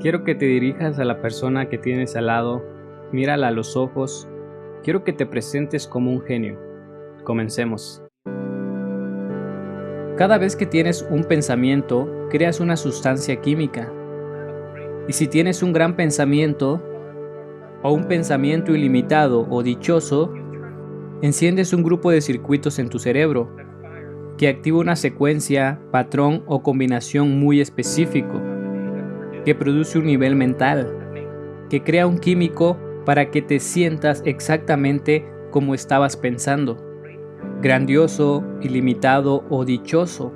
Quiero que te dirijas a la persona que tienes al lado, mírala a los ojos. Quiero que te presentes como un genio. Comencemos. Cada vez que tienes un pensamiento, creas una sustancia química. Y si tienes un gran pensamiento, o un pensamiento ilimitado o dichoso, enciendes un grupo de circuitos en tu cerebro, que activa una secuencia, patrón o combinación muy específico, que produce un nivel mental, que crea un químico para que te sientas exactamente como estabas pensando, grandioso, ilimitado o dichoso.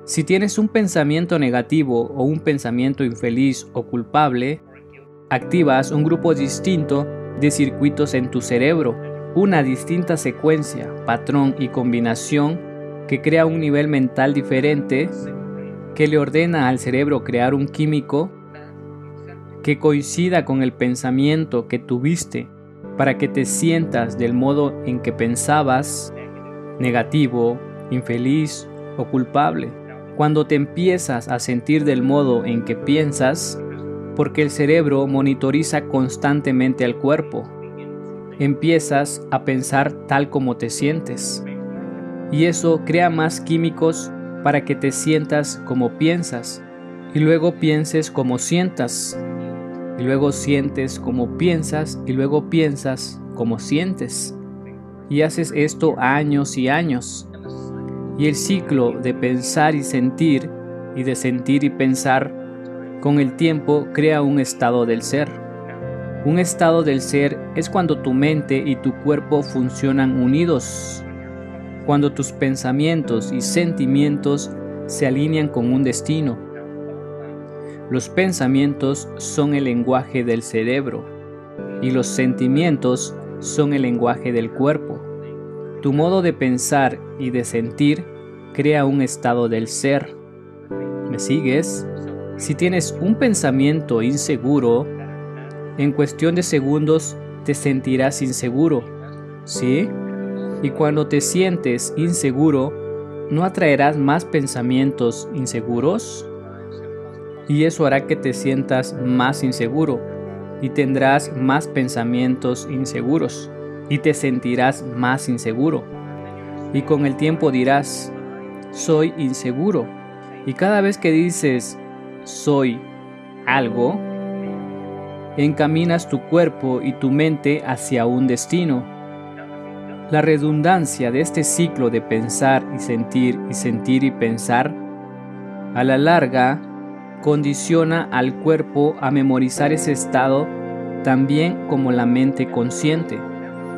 Si tienes un pensamiento negativo o un pensamiento infeliz o culpable, activas un grupo distinto de circuitos en tu cerebro, una distinta secuencia, patrón y combinación que crea un nivel mental diferente, que le ordena al cerebro crear un químico que coincida con el pensamiento que tuviste para que te sientas del modo en que pensabas, negativo, infeliz o culpable. Cuando te empiezas a sentir del modo en que piensas, porque el cerebro monitoriza constantemente al cuerpo, empiezas a pensar tal como te sientes. Y eso crea más químicos para que te sientas como piensas, y luego pienses como sientas, y luego sientes como piensas, y luego piensas como sientes. Y haces esto años y años. Y el ciclo de pensar y de sentir y pensar, con el tiempo crea un estado del ser. Un estado del ser es cuando tu mente y tu cuerpo funcionan unidos, cuando tus pensamientos y sentimientos se alinean con un destino. Los pensamientos son el lenguaje del cerebro y los sentimientos son el lenguaje del cuerpo. Tu modo de pensar y de sentir crea un estado del ser. ¿Me sigues? Si tienes un pensamiento inseguro, en cuestión de segundos te sentirás inseguro, ¿sí? Y cuando te sientes inseguro, ¿no atraerás más pensamientos inseguros? Y eso hará que te sientas más inseguro y tendrás más pensamientos inseguros y te sentirás más inseguro. Y con el tiempo dirás, soy inseguro. Y cada vez que dices, soy algo, encaminas tu cuerpo y tu mente hacia un destino. La redundancia de este ciclo de pensar y sentir y pensar, a la larga, condiciona al cuerpo a memorizar ese estado también como la mente consciente.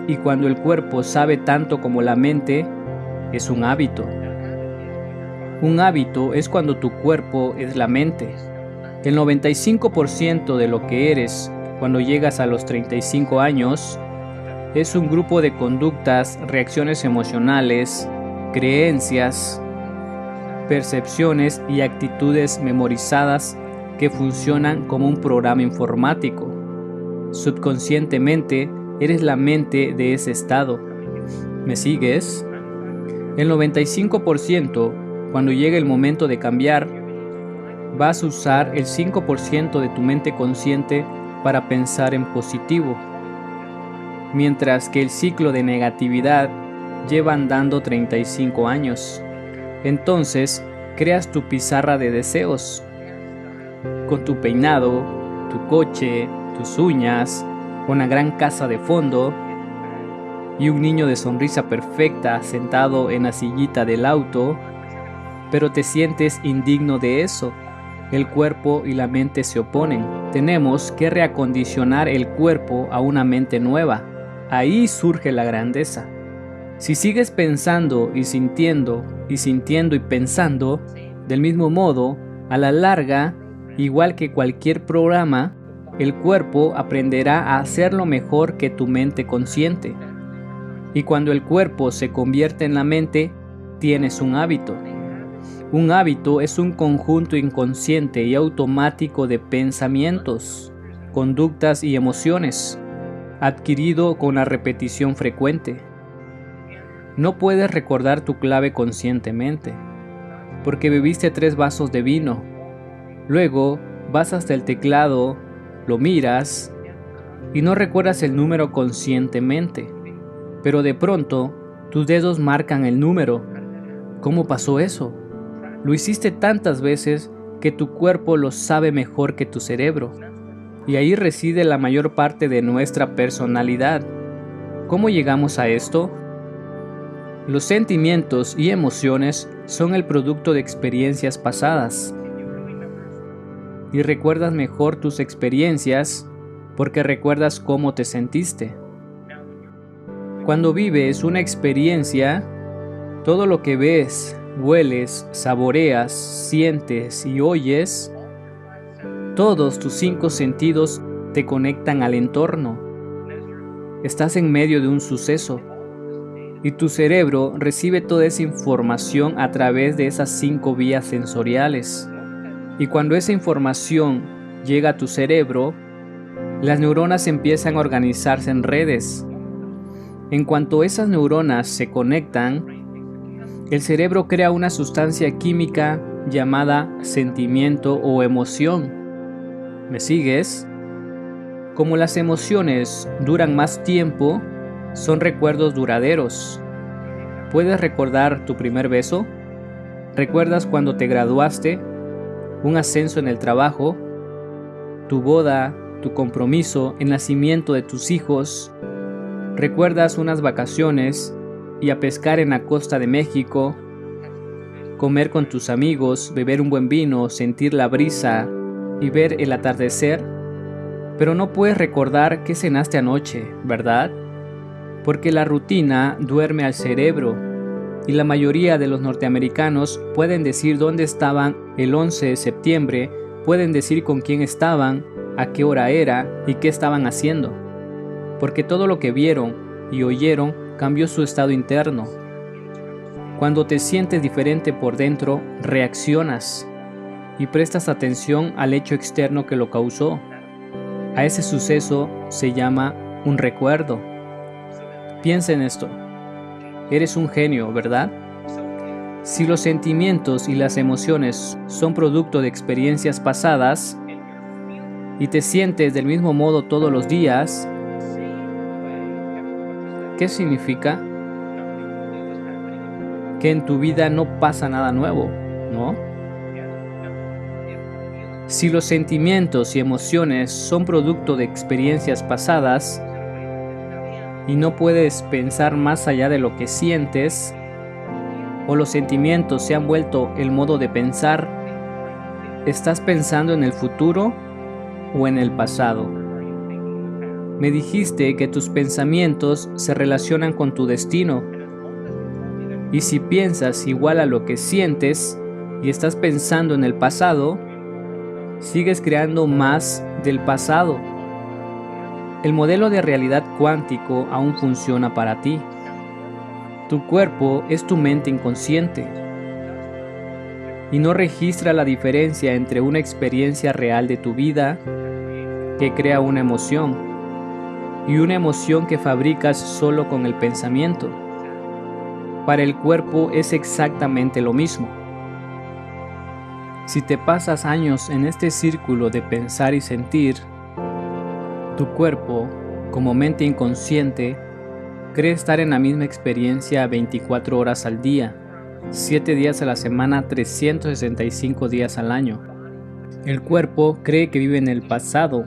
Y cuando el cuerpo sabe tanto como la mente, es un hábito. Un hábito es cuando tu cuerpo es la mente. El 95% de lo que eres cuando llegas a los 35 años es un grupo de conductas, reacciones emocionales, creencias, percepciones y actitudes memorizadas que funcionan como un programa informático. Subconscientemente eres la mente de ese estado. ¿Me sigues? El 95%, cuando llegue el momento de cambiar, vas a usar el 5% de tu mente consciente para pensar en positivo, mientras que el ciclo de negatividad lleva andando 35 años. Entonces, creas tu pizarra de deseos, con tu peinado, tu coche, tus uñas, una gran casa de fondo y un niño de sonrisa perfecta sentado en la sillita del auto, pero te sientes indigno de eso. El cuerpo y la mente se oponen. Tenemos que reacondicionar el cuerpo a una mente nueva. Ahí surge la grandeza. Si sigues pensando y sintiendo y pensando del mismo modo, a la larga, igual que cualquier programa, el cuerpo aprenderá a hacerlo mejor que tu mente consciente. Y cuando el cuerpo se convierte en la mente, tienes un hábito. Un hábito es un conjunto inconsciente y automático de pensamientos, conductas y emociones, adquirido con la repetición frecuente. No puedes recordar tu clave conscientemente, porque bebiste 3 vasos de vino. Luego vas hasta el teclado, lo miras y no recuerdas el número conscientemente, pero de pronto tus dedos marcan el número. ¿Cómo pasó eso? Lo hiciste tantas veces que tu cuerpo lo sabe mejor que tu cerebro. Y ahí reside la mayor parte de nuestra personalidad. ¿Cómo llegamos a esto? Los sentimientos y emociones son el producto de experiencias pasadas. Y recuerdas mejor tus experiencias porque recuerdas cómo te sentiste. Cuando vives una experiencia, todo lo que ves, hueles, saboreas, sientes y oyes, todos tus 5 sentidos te conectan al entorno. Estás en medio de un suceso y tu cerebro recibe toda esa información a través de esas 5 vías sensoriales. Y cuando esa información llega a tu cerebro, las neuronas empiezan a organizarse en redes. En cuanto esas neuronas se conectan, el cerebro crea una sustancia química llamada sentimiento o emoción. ¿Me sigues? Como las emociones duran más tiempo, son recuerdos duraderos. ¿Puedes recordar tu primer beso? ¿Recuerdas cuando te graduaste? ¿Un ascenso en el trabajo? ¿Tu boda? ¿Tu compromiso? ¿El nacimiento de tus hijos? ¿Recuerdas unas vacaciones y a pescar en la costa de México? ¿Comer con tus amigos, beber un buen vino, sentir la brisa y ver el atardecer? Pero no puedes recordar qué cenaste anoche, ¿verdad? Porque la rutina duerme al cerebro y la mayoría de los norteamericanos pueden decir dónde estaban el 11 de septiembre, pueden decir con quién estaban, a qué hora era y qué estaban haciendo. Porque todo lo que vieron y oyeron cambió su estado interno. Cuando te sientes diferente por dentro, reaccionas y prestas atención al hecho externo que lo causó. A ese suceso se llama un recuerdo. Piensa en esto. Eres un genio, ¿verdad? Si los sentimientos y las emociones son producto de experiencias pasadas y te sientes del mismo modo todos los días, ¿qué significa? Que en tu vida no pasa nada nuevo, ¿no? Si los sentimientos y emociones son producto de experiencias pasadas y no puedes pensar más allá de lo que sientes, o los sentimientos se han vuelto el modo de pensar, ¿estás pensando en el futuro o en el pasado? Me dijiste que tus pensamientos se relacionan con tu destino. Y si piensas igual a lo que sientes y estás pensando en el pasado, sigues creando más del pasado. El modelo de realidad cuántico aún funciona para ti. Tu cuerpo es tu mente inconsciente y no registra la diferencia entre una experiencia real de tu vida que crea una emoción y una emoción que fabricas solo con el pensamiento. Para el cuerpo es exactamente lo mismo. Si te pasas años en este círculo de pensar y sentir, tu cuerpo, como mente inconsciente, cree estar en la misma experiencia 24 horas al día, 7 días a la semana, 365 días al año. El cuerpo cree que vive en el pasado,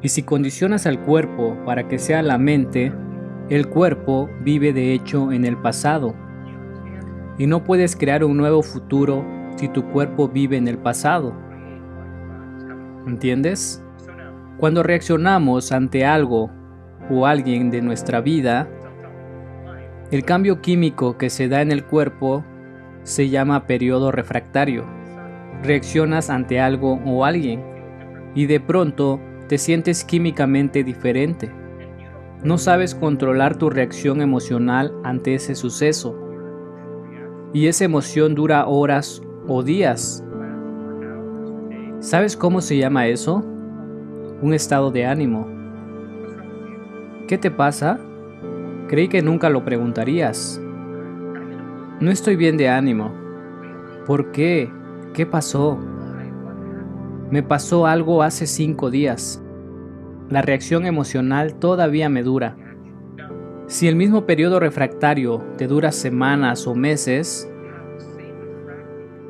y si condicionas al cuerpo para que sea la mente, el cuerpo vive de hecho en el pasado. Y no puedes crear un nuevo futuro si tu cuerpo vive en el pasado. ¿Entiendes? Cuando reaccionamos ante algo o alguien de nuestra vida, el cambio químico que se da en el cuerpo se llama periodo refractario. Reaccionas ante algo o alguien y de pronto te sientes químicamente diferente. No sabes controlar tu reacción emocional ante ese suceso. Y esa emoción dura horas o días. ¿Sabes cómo se llama eso? Un estado de ánimo. ¿Qué te pasa? Creí que nunca lo preguntarías. No estoy bien de ánimo. ¿Por qué? ¿Qué pasó? Me pasó algo hace 5 días. La reacción emocional todavía me dura. Si el mismo periodo refractario te dura semanas o meses,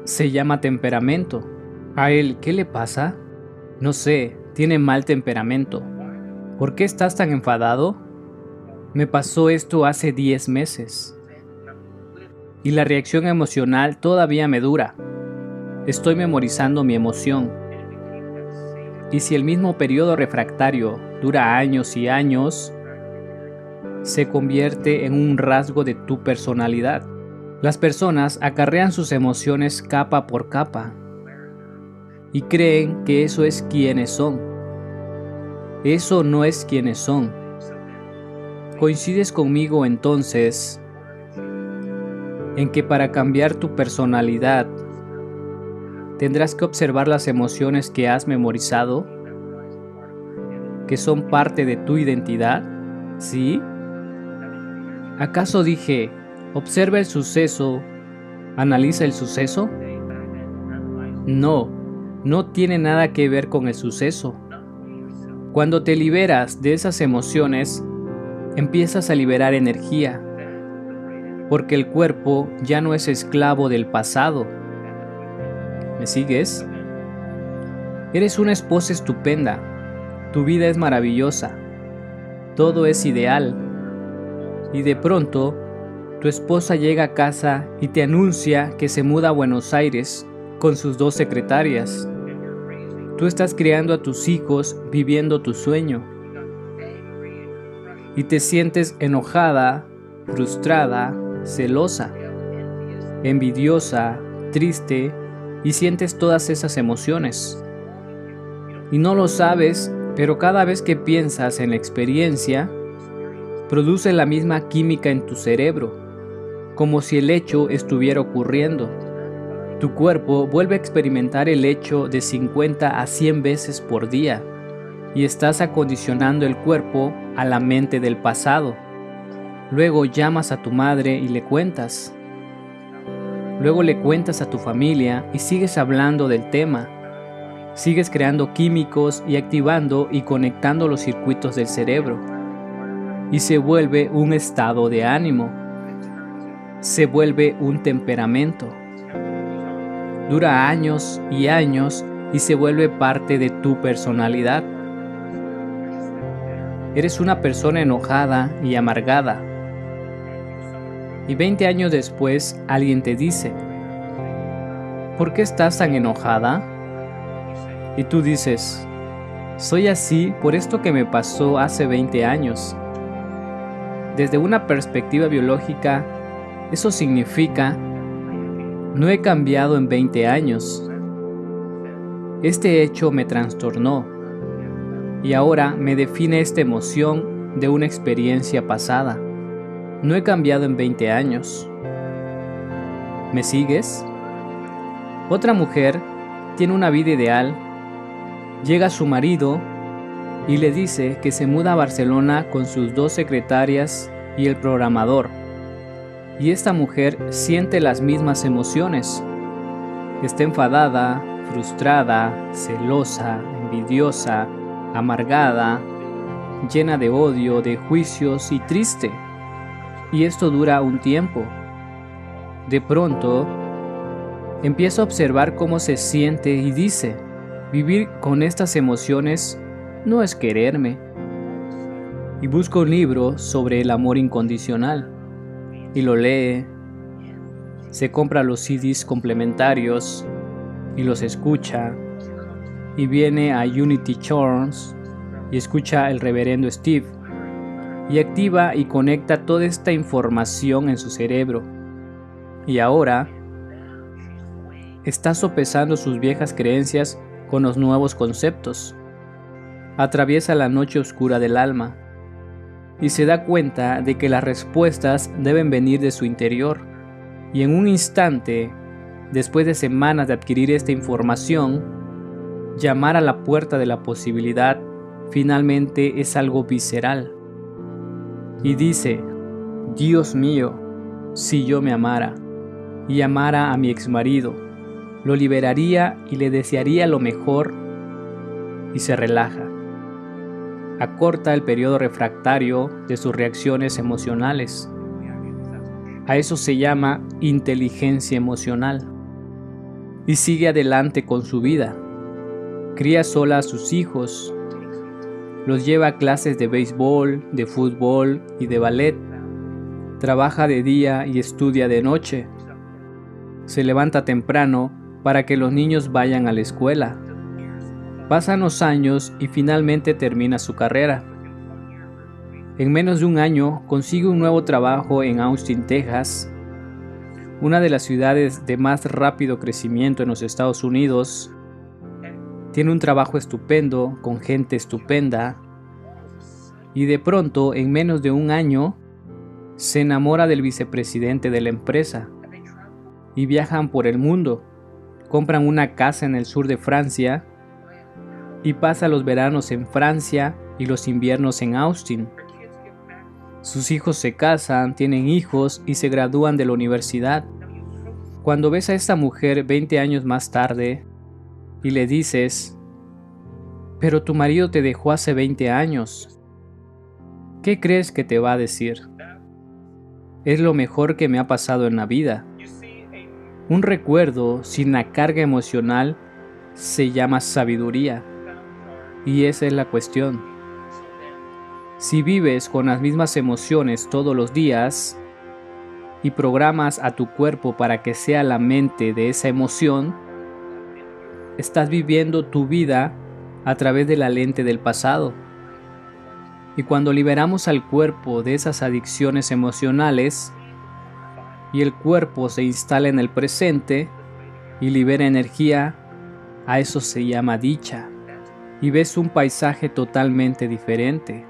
se llama temperamento. ¿A él qué le pasa? No sé, tiene mal temperamento. ¿Por qué estás tan enfadado? Me pasó esto hace 10 meses. Y la reacción emocional todavía me dura. Estoy memorizando mi emoción. Y si el mismo periodo refractario dura años y años, se convierte en un rasgo de tu personalidad. Las personas acarrean sus emociones capa por capa y creen que eso es quienes son. Eso no es quienes son. ¿Coincides conmigo entonces en que para cambiar tu personalidad tendrás que observar las emociones que has memorizado, que son parte de tu identidad? ¿Sí? ¿Acaso dije, observa el suceso, analiza el suceso? No, no tiene nada que ver con el suceso. Cuando te liberas de esas emociones, empiezas a liberar energía, porque el cuerpo ya no es esclavo del pasado. ¿Me sigues? Eres una esposa estupenda, tu vida es maravillosa, todo es ideal. Y de pronto, tu esposa llega a casa y te anuncia que se muda a Buenos Aires con sus 2 secretarias. Tú estás criando a tus hijos, viviendo tu sueño. Y te sientes enojada, frustrada, celosa, envidiosa, triste, y sientes todas esas emociones. Y no lo sabes, pero cada vez que piensas en la experiencia, produce la misma química en tu cerebro, como si el hecho estuviera ocurriendo. Tu cuerpo vuelve a experimentar el hecho de 50 a 100 veces por día, y estás acondicionando el cuerpo a la mente del pasado. Luego llamas a tu madre y le cuentas. Luego le cuentas a tu familia y sigues hablando del tema. Sigues creando químicos y activando y conectando los circuitos del cerebro. Y se vuelve un estado de ánimo. Se vuelve un temperamento. Dura años y años y se vuelve parte de tu personalidad. Eres una persona enojada y amargada. Y 20 años después alguien te dice, ¿por qué estás tan enojada? Y tú dices, soy así por esto que me pasó hace 20 años. Desde una perspectiva biológica, eso significa, no he cambiado en 20 años. Este hecho me trastornó y ahora me define esta emoción de una experiencia pasada. No he cambiado en 20 años. ¿Me sigues? Otra mujer tiene una vida ideal. Llega su marido y le dice que se muda a Barcelona con sus 2 secretarias y el programador. Y esta mujer siente las mismas emociones. Está enfadada, frustrada, celosa, envidiosa, amargada, llena de odio, de juicios y triste. Y esto dura un tiempo. De pronto, empieza a observar cómo se siente y dice, vivir con estas emociones no es quererme. Y busca un libro sobre el amor incondicional. Y lo lee, se compra los CDs complementarios y los escucha, y viene a Unity Church y escucha al reverendo Steve, y activa y conecta toda esta información en su cerebro, y ahora está sopesando sus viejas creencias con los nuevos conceptos. Atraviesa la noche oscura del alma, y se da cuenta de que las respuestas deben venir de su interior. Y en un instante, después de semanas de adquirir esta información, llamar a la puerta de la posibilidad finalmente es algo visceral. Y dice, Dios mío, si yo me amara, y amara a mi exmarido, lo liberaría y le desearía lo mejor y se relaja. Acorta el periodo refractario de sus reacciones emocionales. A eso se llama inteligencia emocional. Y sigue adelante con su vida. Cría sola a sus hijos. Los lleva a clases de béisbol, de fútbol y de ballet. Trabaja de día y estudia de noche. Se levanta temprano para que los niños vayan a la escuela. Pasan los años y finalmente termina su carrera. En menos de un año consigue un nuevo trabajo en Austin, Texas, una de las ciudades de más rápido crecimiento en los Estados Unidos. Tiene un trabajo estupendo, con gente estupenda, y de pronto, en menos de un año, se enamora del vicepresidente de la empresa y viajan por el mundo. Compran una casa en el sur de Francia y pasa los veranos en Francia y los inviernos en Austin. Sus hijos se casan, tienen hijos y se gradúan de la universidad. Cuando ves a esta mujer 20 años más tarde y le dices: pero tu marido te dejó hace 20 años, ¿qué crees que te va a decir? Es lo mejor que me ha pasado en la vida. Un recuerdo sin la carga emocional se llama sabiduría. Y esa es la cuestión. Si vives con las mismas emociones todos los días y programas a tu cuerpo para que sea la mente de esa emoción, estás viviendo tu vida a través de la lente del pasado. Y cuando liberamos al cuerpo de esas adicciones emocionales y el cuerpo se instala en el presente y libera energía, a eso se llama dicha. Y ves un paisaje totalmente diferente.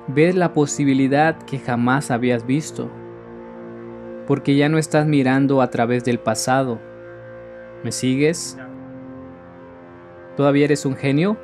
Ves la posibilidad que jamás habías visto, porque ya no estás mirando a través del pasado. ¿Me sigues? ¿Todavía eres un genio?